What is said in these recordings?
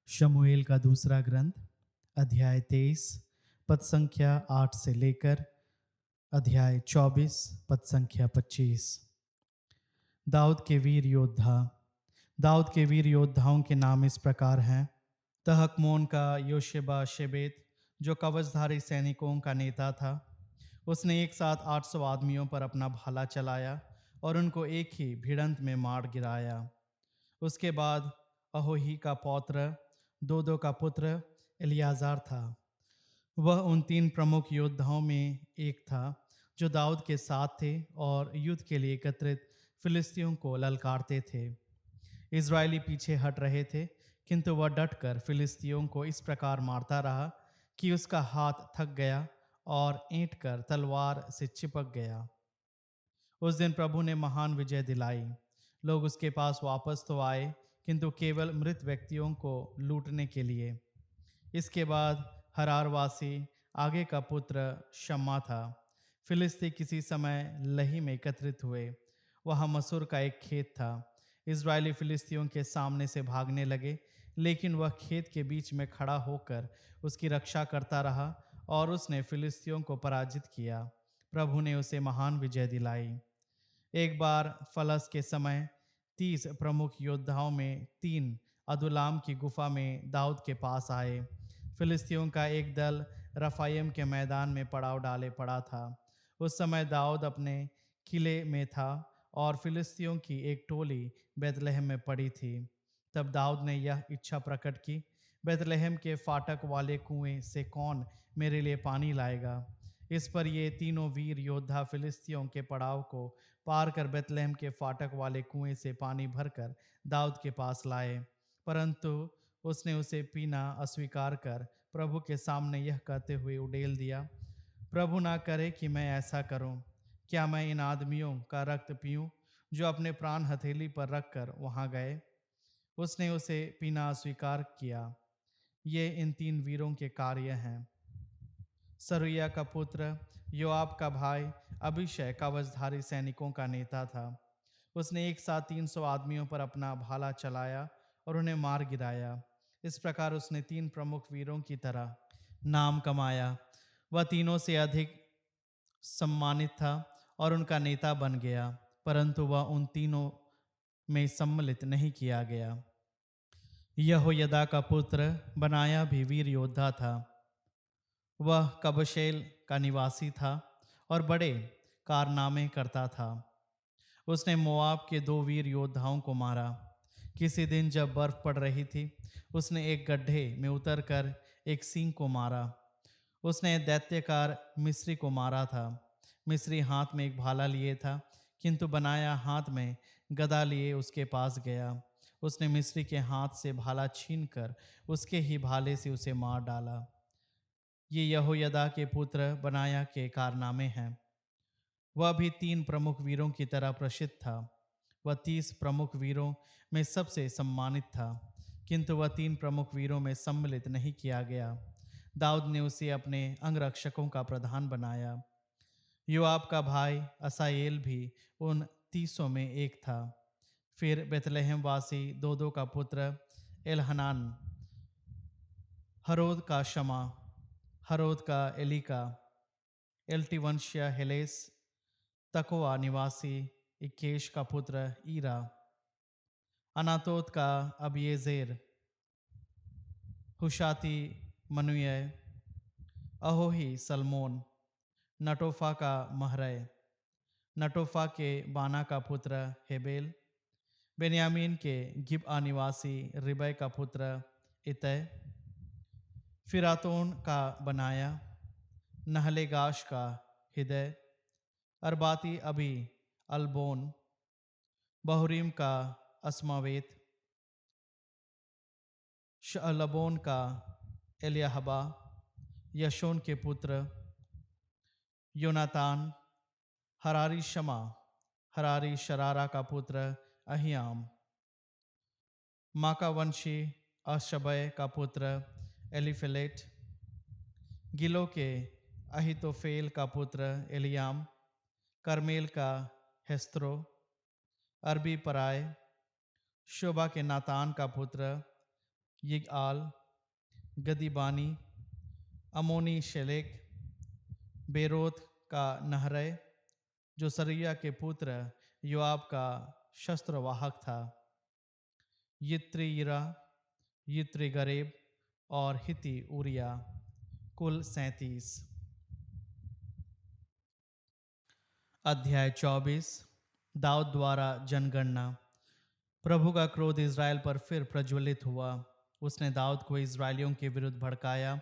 शमूएल का दूसरा ग्रंथ अध्याय 23 पद संख्या 8 से लेकर अध्याय 24 पद संख्या 25। दाऊद के वीर योद्धा। दाऊद के वीर योद्धाओं के नाम इस प्रकार हैं। तहकमोन का योशेबा शेबेत, जो कवचधारी सैनिकों का नेता था। उसने एक साथ 800 आदमियों पर अपना भाला चलाया और उनको एक ही भिड़ंत में मार गिराया। उसके बाद अहोही का पौत्र दोदो का पुत्र एलियाजार था। वह उन 3 प्रमुख योद्धाओं में एक था जो दाऊद के साथ थे और युद्ध के लिए एकत्रित फिलिस्तियों को ललकारते थे। इज़राइली पीछे हट रहे थे, किंतु वह डटकर फिलिस्तियों को इस प्रकार मारता रहा कि उसका हाथ थक गया और ऐंठकर तलवार से चिपक गया। उस दिन प्रभु ने महान विजय दिलाई। लोग उसके पास वापस तो आए, किंतु केवल मृत व्यक्तियों को लूटने के लिए। इसके बाद हरारवासी आगे का पुत्र शम्मा था। फिलिस्ती किसी समय लही में एकत्रित हुए। वहाँ मसूर का एक खेत था। इज़राइली फिलिस्तियों के सामने से भागने लगे, लेकिन वह खेत के बीच में खड़ा होकर उसकी रक्षा करता रहा और उसने फिलिस्तियों को पराजित किया। प्रभु ने उसे महान विजय दिलाई। एक बार फलस के समय 30 प्रमुख योद्धाओं में 3 अदुल्लाम की गुफा में दाऊद के पास आए। फिलिस्तियों का एक दल रफाइम के मैदान में पड़ाव डाले पड़ा था। उस समय दाऊद अपने किले में था और फिलिस्तियों की एक टोली बैतलहम में पड़ी थी। तब दाऊद ने यह इच्छा प्रकट की, बैतलहम के फाटक वाले कुएं से कौन मेरे लिए पानी लाएगा। इस पर ये तीनों वीर योद्धा फिलिस्तियों के पड़ाव को पार कर बैतलहम के फाटक वाले कुएं से पानी भरकर दाऊद के पास लाए। परंतु उसने उसे पीना अस्वीकार कर प्रभु के सामने यह कहते हुए उड़ेल दिया, प्रभु ना करे कि मैं ऐसा करूं। क्या मैं इन आदमियों का रक्त पीऊं जो अपने प्राण हथेली पर रखकर वहां गए। उसने उसे पीना अस्वीकार किया। ये इन 3 वीरों के कार्य हैं। सरुया का पुत्र योआब का भाई अभिषय कवचधारी सैनिकों का नेता था। उसने एक साथ 300 आदमियों पर अपना भाला चलाया और उन्हें मार गिराया। इस प्रकार उसने 3 प्रमुख वीरों की तरह नाम कमाया। वह तीनों से अधिक सम्मानित था और उनका नेता बन गया, परंतु वह उन तीनों में सम्मिलित नहीं किया गया। यहोयदा का पुत्र बनाया भी वीर योद्धा था। वह कबशेल का निवासी था और बड़े कारनामे करता था। उसने मोआब के 2 वीर योद्धाओं को मारा। किसी दिन जब बर्फ पड़ रही थी, उसने एक गड्ढे में उतरकर एक सींग को मारा। उसने दैत्यकार मिस्री को मारा था। मिस्री हाथ में एक भाला लिए था, किंतु बनाया हाथ में गदा लिए उसके पास गया। उसने मिस्री के हाथ से भाला छीनकर उसके ही भाले से उसे मार डाला। ये यहोयदा के पुत्र बनाया के कारनामे हैं। वह भी 3 प्रमुख वीरों की तरह प्रसिद्ध था। वह 30 प्रमुख वीरों में सबसे सम्मानित था, किंतु वह 3 प्रमुख वीरों में सम्मिलित नहीं किया गया। दाऊद ने उसे अपने अंगरक्षकों का प्रधान बनाया। योआब का भाई असाएल भी उन 30 में एक था। फिर बेतलहम वासी दोदो का पुत्र एलहनान, हरोद का शमा, हरोद का एलिका, एल्टीवंशिया हेलेस, तकोआ निवासी इक्केश का पुत्र ईरा, अनातोत का अबिएजेर, हुशाती मनुय, अहोही सलमोन, नटोफा का महरय, नटोफा के बाना का पुत्र हेबेल, बेन्यामीन के गिबआ निवासी रिबै का पुत्र इतय, फिरातोन का बनाया, नहलेगाश का हिदय, अरबाती अबी अल्बोन, बहुरीम का अस्मावेत, शअलबोन का एलियाहबा, यशोन के पुत्र योनातान, हरारी शमा, हरारी शरारा का पुत्र अहियाम, माकावंशी अशबय का पुत्र एलिफेलेट, गिलो के अहितोफेल का पुत्र एलियाम, करमेल का हेस्त्रो, अरबी पराय, शोबा के नातान का पुत्र यिगआल, गदीबानी, अमोनी शेलेक, बेरोत का नहरै, जो सरिया के पुत्र योआब का शस्त्रवाहक था, यित्रीरा, यित्री गरेब और हिती उरिया, कुल 37। अध्याय 24। दाऊद द्वारा जनगणना। प्रभु का क्रोध इज़राइल पर फिर प्रज्वलित हुआ। उसने दाऊद को इज़राइलियों के विरुद्ध भड़काया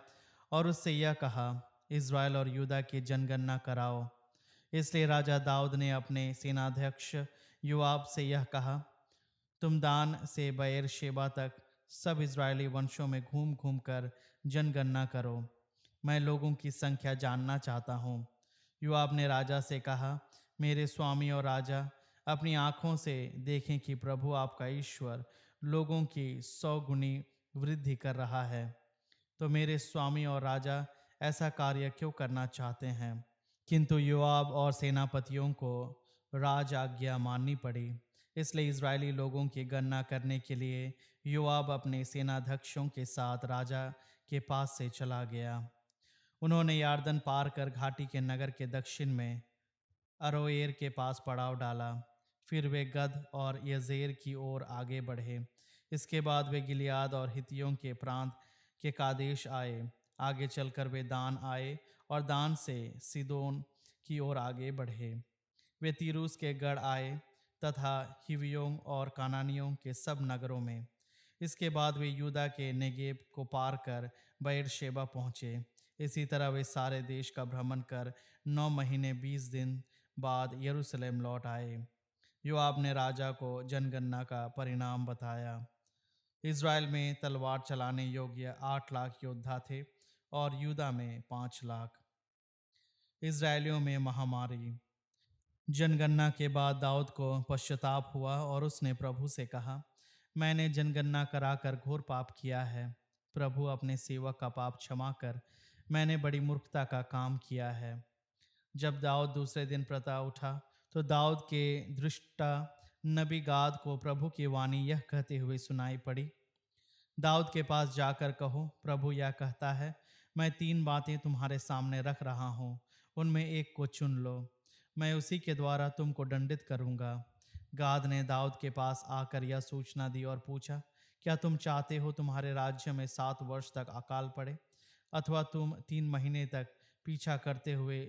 और उससे यह कहा, इज़राइल और यूदा की जनगणना कराओ। इसलिए राजा दाऊद ने अपने सेनाध्यक्ष योआब से यह कहा, तुम दान से बेएरशेबा तक सब इज़राइली वंशों में घूम घूम कर जनगणना करो। मैं लोगों की संख्या जानना चाहता हूँ। योआब ने राजा से कहा, मेरे स्वामी और राजा, अपनी आँखों से देखें कि प्रभु आपका ईश्वर लोगों की 100 गुनी वृद्धि कर रहा है। तो मेरे स्वामी और राजा ऐसा कार्य क्यों करना चाहते हैं? किंतु योआब और सेनापतियों को राज आज्ञा माननी पड़ी। इसलिए इज़राइली लोगों की गणना करने के लिए योआब अपने सेनाध्यक्षों के साथ राजा के पास से चला गया। उन्होंने यार्दन पार कर घाटी के नगर के दक्षिण में अरोएर के पास पड़ाव डाला। फिर वे गद और यजेर की ओर आगे बढ़े। इसके बाद वे गिलियाद और हित्तियों के प्रांत के कादेश आए। आगे चलकर वे दान आए और दान से सीदोन की ओर आगे बढ़े। वे तीरूस के गढ़ आए तथा हिवियों और कानानियों के सब नगरों में। इसके बाद वे यूदा के नेगेब को पार कर बेएरशेबा पहुँचे। इसी तरह वे सारे देश का भ्रमण कर 9 महीने 20 दिन बाद यरूशलेम लौट आए। योआब ने राजा को जनगणना का परिणाम बताया। इज़राइल में तलवार चलाने योग्य 8 लाख योद्धा थे और यूदा में 5 लाख। इज़राइलियों में महामारी। जनगणना के बाद दाऊद को पश्चाताप हुआ और उसने प्रभु से कहा, मैंने जनगणना कराकर घोर पाप किया है। प्रभु, अपने सेवक का पाप क्षमा कर, मैंने बड़ी मूर्खता का काम किया है। जब दाऊद दूसरे दिन प्रातः उठा तो दाऊद के दृष्टा नबी गाद को प्रभु की वाणी यह कहते हुए सुनाई पड़ी, दाऊद के पास जाकर कहो, प्रभु यह कहता है, मैं 3 बातें तुम्हारे सामने रख रहा हूँ, उनमें एक को चुन लो, मैं उसी के द्वारा तुमको दंडित करूँगा। गाद ने दाऊद के पास आकर यह सूचना दी और पूछा, क्या तुम चाहते हो तुम्हारे राज्य में 7 वर्ष तक अकाल पड़े, अथवा तुम 3 महीने तक पीछा करते हुए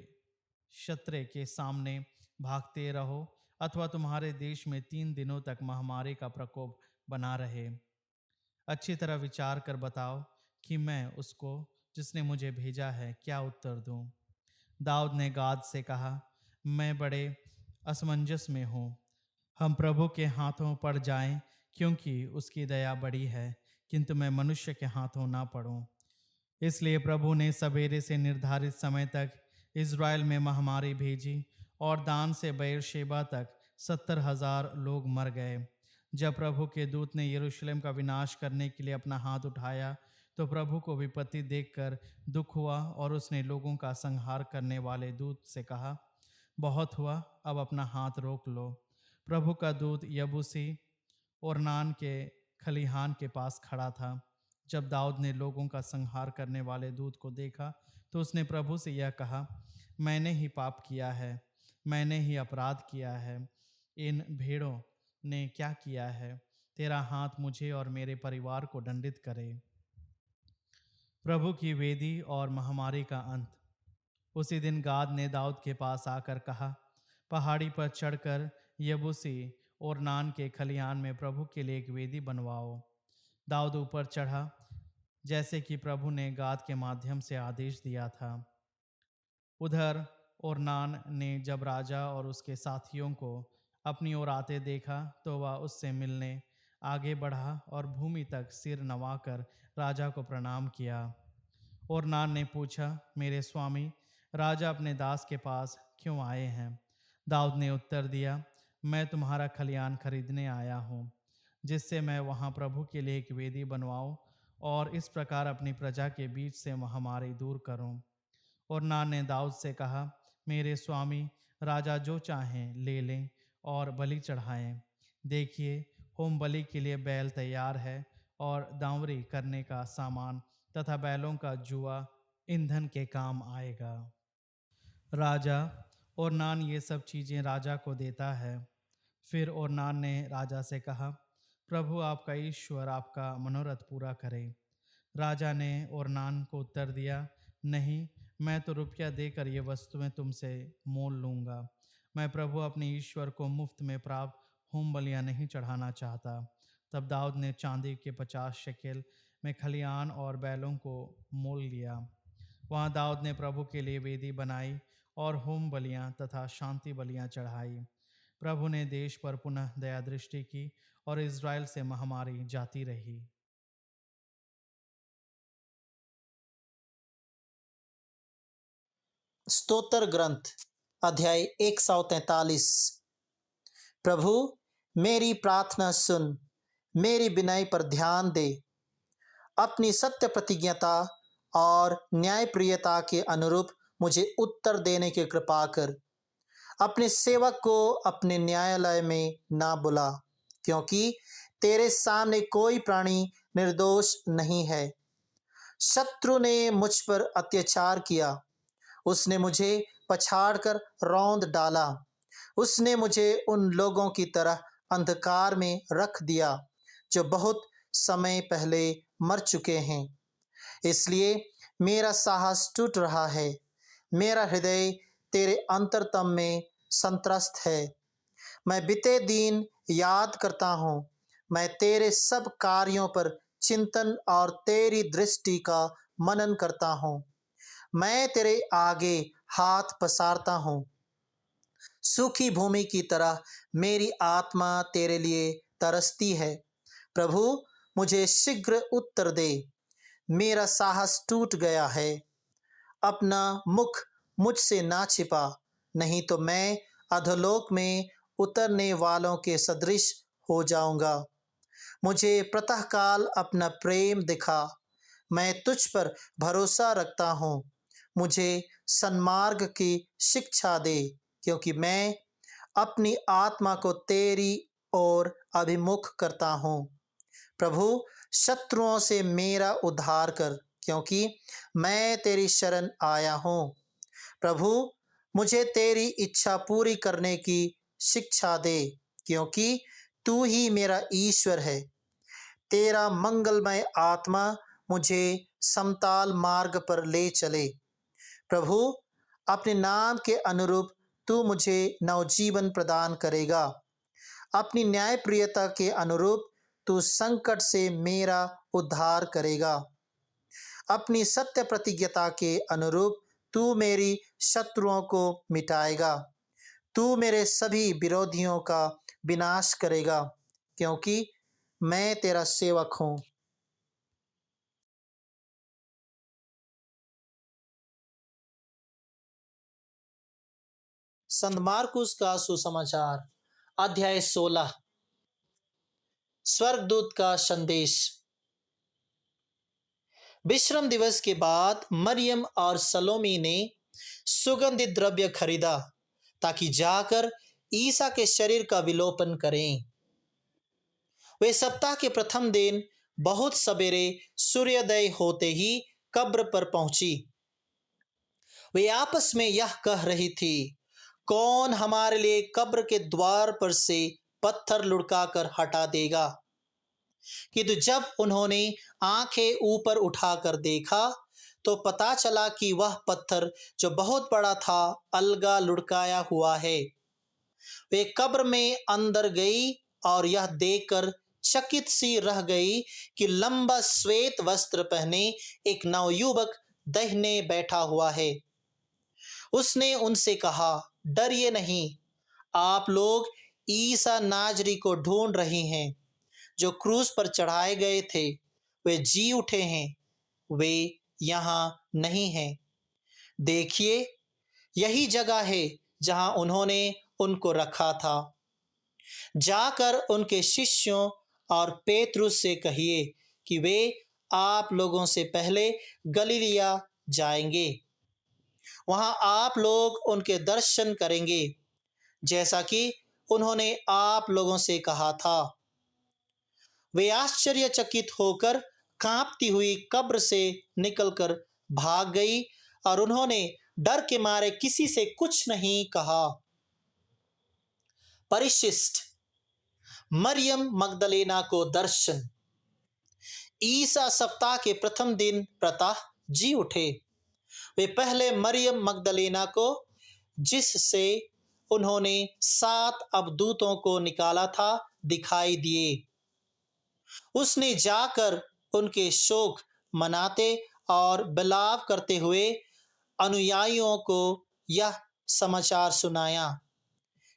शत्रु के सामने भागते रहो, अथवा तुम्हारे देश में 3 दिनों तक महामारी का प्रकोप बना रहे? अच्छी तरह विचार कर बताओ कि मैं उसको जिसने मुझे भेजा है क्या उत्तर दूं। दाऊद ने गाद से कहा, मैं बड़े असमंजस में हूँ। हम प्रभु के हाथों पड़ जाएं, क्योंकि उसकी दया बड़ी है, किंतु मैं मनुष्य के हाथों ना पड़ूं। इसलिए प्रभु ने सवेरे से निर्धारित समय तक इज़राइल में महामारी भेजी और दान से बेएरशेबा तक 70,000 लोग मर गए। जब प्रभु के दूत ने यरूशलेम का विनाश करने के लिए अपना हाथ उठाया तो प्रभु को विपत्ति देखकर दुख हुआ और उसने लोगों का संहार करने वाले दूत से कहा, बहुत हुआ, अब अपना हाथ रोक लो। प्रभु का दूत यबूसी ओरनान के खलिहान के पास खड़ा था। जब दाऊद ने लोगों का संहार करने वाले दूत को देखा तो उसने प्रभु से यह कहा, मैंने ही पाप किया है, मैंने ही अपराध किया है। इन भेड़ों ने क्या किया है? तेरा हाथ मुझे और मेरे परिवार को दंडित करे। प्रभु की वेदी और महामारी का अंत। उसी दिन गाद ने दाऊद के पास आकर कहा, पहाड़ी पर चढ़कर यबूसी और नान के खलिहान में प्रभु के लिए एक वेदी बनवाओ। दाऊद ऊपर चढ़ा जैसे कि प्रभु ने गाद के माध्यम से आदेश दिया था। उधर ओरनान ने जब राजा और उसके साथियों को अपनी ओर आते देखा तो वह उससे मिलने आगे बढ़ा और भूमि तक सिर नवाकर राजा को प्रणाम किया। ओरनान ने पूछा, मेरे स्वामी, राजा अपने दास के पास क्यों आए हैं? दाऊद ने उत्तर दिया, मैं तुम्हारा खलिहान खरीदने आया हूँ, जिससे मैं वहाँ प्रभु के लिए एक वेदी बनवाऊँ और इस प्रकार अपनी प्रजा के बीच से महामारी दूर करूँ। ओरनान ने दाऊद से कहा, मेरे स्वामी, राजा जो चाहें ले लें और बलि चढ़ाएं। देखिए, होम बलि के लिए बैल तैयार है और दांवरी करने का सामान तथा बैलों का जुआ ईंधन के काम आएगा। राजा ओरनान ये सब चीज़ें राजा को देता है। फिर ओरनान ने राजा से कहा, प्रभु आपका ईश्वर आपका मनोरथ पूरा करे। राजा ने ओरनान को उत्तर दिया, नहीं, मैं तो रुपया देकर ये वस्तुएं तुमसे मोल लूँगा। मैं प्रभु अपने ईश्वर को मुफ्त में प्राप्त होम बलियाँ नहीं चढ़ाना चाहता। तब दाऊद ने चांदी के 50 शेकेल में खलियान और बैलों को मोल लिया। वहाँ दाऊद ने प्रभु के लिए वेदी बनाई और होम बलियाँ तथा शांति बलियाँ चढ़ाई। प्रभु ने देश पर पुनः दया दृष्टि की और इज़राइल से महामारी जाती रही। स्तोत्र ग्रंथ अध्याय 143। प्रभु मेरी प्रार्थना सुन, मेरी विनय पर ध्यान दे। अपनी सत्य प्रतिज्ञता और न्यायप्रियता के अनुरूप मुझे उत्तर देने की कृपा कर। अपने सेवक को अपने न्यायालय में ना बुला, क्योंकि तेरे सामने कोई प्राणी निर्दोष नहीं है। शत्रु ने मुझ पर अत्याचार किया, उसने मुझे पछाड़कर रौंद डाला। उसने मुझे उन लोगों की तरह अंधकार में रख दिया जो बहुत समय पहले मर चुके हैं। इसलिए मेरा साहस टूट रहा है, मेरा हृदय तेरे अंतरतम में संत्रस्त है। मैं बीते दिन याद करता हूँ, मैं तेरे सब कार्यों पर चिंतन और तेरी दृष्टि का मनन करता हूँ। मैं तेरे आगे हाथ पसारता हूँ। सूखी भूमि की तरह मेरी आत्मा तेरे लिए तरसती है। प्रभु मुझे शीघ्र उत्तर दे, मेरा साहस टूट गया है। अपना मुख मुझसे ना छिपा, नहीं तो मैं अधोलोक में उतरने वालों के सदृश हो जाऊंगा। मुझे प्रातःकाल अपना प्रेम दिखा, मैं तुझ पर भरोसा रखता हूँ। मुझे सन्मार्ग की शिक्षा दे, क्योंकि मैं अपनी आत्मा को तेरी ओर अभिमुख करता हूँ। प्रभु शत्रुओं से मेरा उद्धार कर, क्योंकि मैं तेरी शरण आया हूँ। प्रभु मुझे तेरी इच्छा पूरी करने की शिक्षा दे, क्योंकि तू ही मेरा ईश्वर है। तेरा मंगलमय आत्मा मुझे समताल मार्ग पर ले चले। प्रभु अपने नाम के अनुरूप तू मुझे नवजीवन प्रदान करेगा। अपनी न्यायप्रियता के अनुरूप तू संकट से मेरा उद्धार करेगा। अपनी सत्य प्रतिज्ञता के अनुरूप तू मेरी शत्रुओं को मिटाएगा। तू मेरे सभी विरोधियों का विनाश करेगा, क्योंकि मैं तेरा सेवक हूँ। संत मार्कुस का सुसमाचार अध्याय 16। स्वर्गदूत का संदेश। विश्राम दिवस के बाद मरियम और सलोमी ने सुगंधित द्रव्य खरीदा ताकि जाकर ईसा के शरीर का विलोपन करें। वे सप्ताह के प्रथम दिन बहुत सवेरे सूर्योदय होते ही कब्र पर पहुंची। वे आपस में यह कह रही थी, कौन हमारे लिए कब्र के द्वार पर से पत्थर लुढ़काकर हटा देगा। किंतु जब उन्होंने आंखें ऊपर उठाकर देखा तो पता चला कि वह पत्थर जो बहुत बड़ा था अलगा लुढ़काया हुआ है। वे कब्र में अंदर गई और यह देखकर चकित सी रह गई कि लंबा श्वेत वस्त्र पहने एक नवयुवक दाहिने बैठा हुआ है। उसने उनसे कहा, डरिए नहीं, आप लोग ईसा नाजरी को ढूंढ रही हैं, जो क्रूस पर चढ़ाए गए थे। वे जी उठे हैं, वे यहाँ नहीं हैं। देखिए, यही जगह है जहाँ उन्होंने उनको रखा था। जाकर उनके शिष्यों और पेतरुस से कहिए कि वे आप लोगों से पहले गलीलिया जाएंगे। वहाँ आप लोग उनके दर्शन करेंगे, जैसा कि उन्होंने आप लोगों से कहा था। वे आश्चर्यचकित होकर कांपती हुई कब्र से निकलकर भाग गई और उन्होंने डर के मारे किसी से कुछ नहीं कहा। परिशिष्ट मरियम मगदलेना को दर्शन। ईसा सप्ताह के प्रथम दिन प्रातः जी उठे। वे पहले मरियम मगदलेना को, जिससे उन्होंने 7 अबदूतों को निकाला था, दिखाई दिए। उसने जाकर उनके शोक मनाते और विलाप करते हुए अनुयायियों को यह समाचार सुनाया।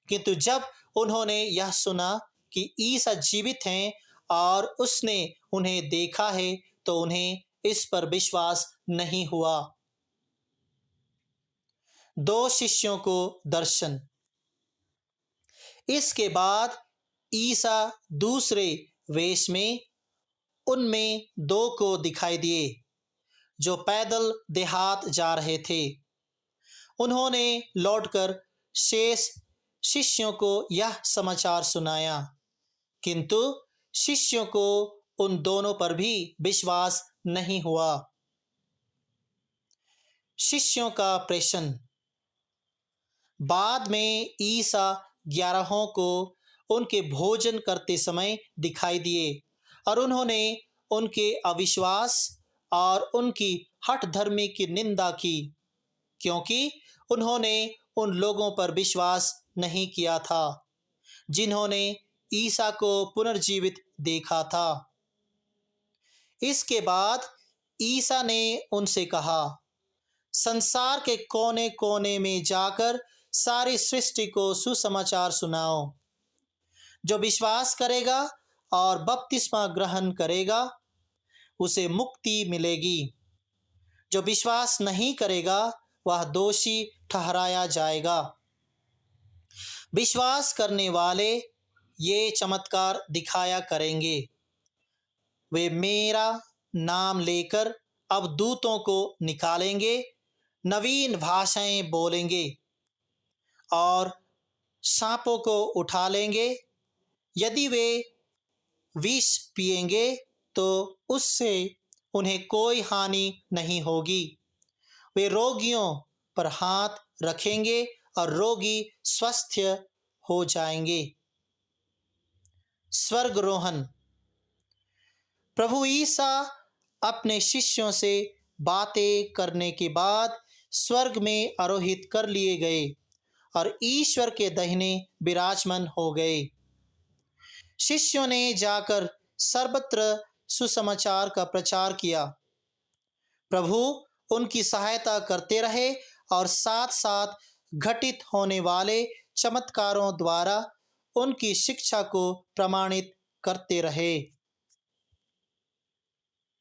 किंतु जब उन्होंने यह सुना कि ईसा जीवित हैं और उसने उन्हें देखा है, तो उन्हें इस पर विश्वास नहीं हुआ। 2 शिष्यों को दर्शन। इसके बाद ईसा दूसरे वेश में उनमें 2 को दिखाई दिए, जो पैदल देहात जा रहे थे। उन्होंने लौटकर शेष शिष्यों को यह समाचार सुनाया, किंतु शिष्यों को उन दोनों पर भी विश्वास नहीं हुआ। शिष्यों का प्रेषण। बाद में ईसा 11 को उनके भोजन करते समय दिखाई दिए और उन्होंने उनके अविश्वास और उनकी हठधर्मी की निंदा की, क्योंकि उन्होंने उन लोगों पर विश्वास नहीं किया था जिन्होंने ईसा को पुनर्जीवित देखा था। इसके बाद ईसा ने उनसे कहा, संसार के कोने कोने में जाकर सारी सृष्टि को सुसमाचार सुनाओ। जो विश्वास करेगा और बपतिस्मा ग्रहण करेगा, उसे मुक्ति मिलेगी। जो विश्वास नहीं करेगा, वह दोषी ठहराया जाएगा। विश्वास करने वाले ये चमत्कार दिखाया करेंगे। वे मेरा नाम लेकर अबदूतों को निकालेंगे, नवीन भाषाएं बोलेंगे और सांपों को उठा लेंगे। यदि वे विष पिएंगे तो उससे उन्हें कोई हानि नहीं होगी। वे रोगियों पर हाथ रखेंगे और रोगी स्वस्थ हो जाएंगे। स्वर्गारोहण। प्रभु ईसा अपने शिष्यों से बातें करने के बाद स्वर्ग में आरोहित कर लिए गए और ईश्वर के दाहिने विराजमान हो गए। शिष्यों ने जाकर सर्वत्र सुसमाचार का प्रचार किया। प्रभु उनकी सहायता करते रहे और साथ साथ घटित होने वाले चमत्कारों द्वारा उनकी शिक्षा को प्रमाणित करते रहे।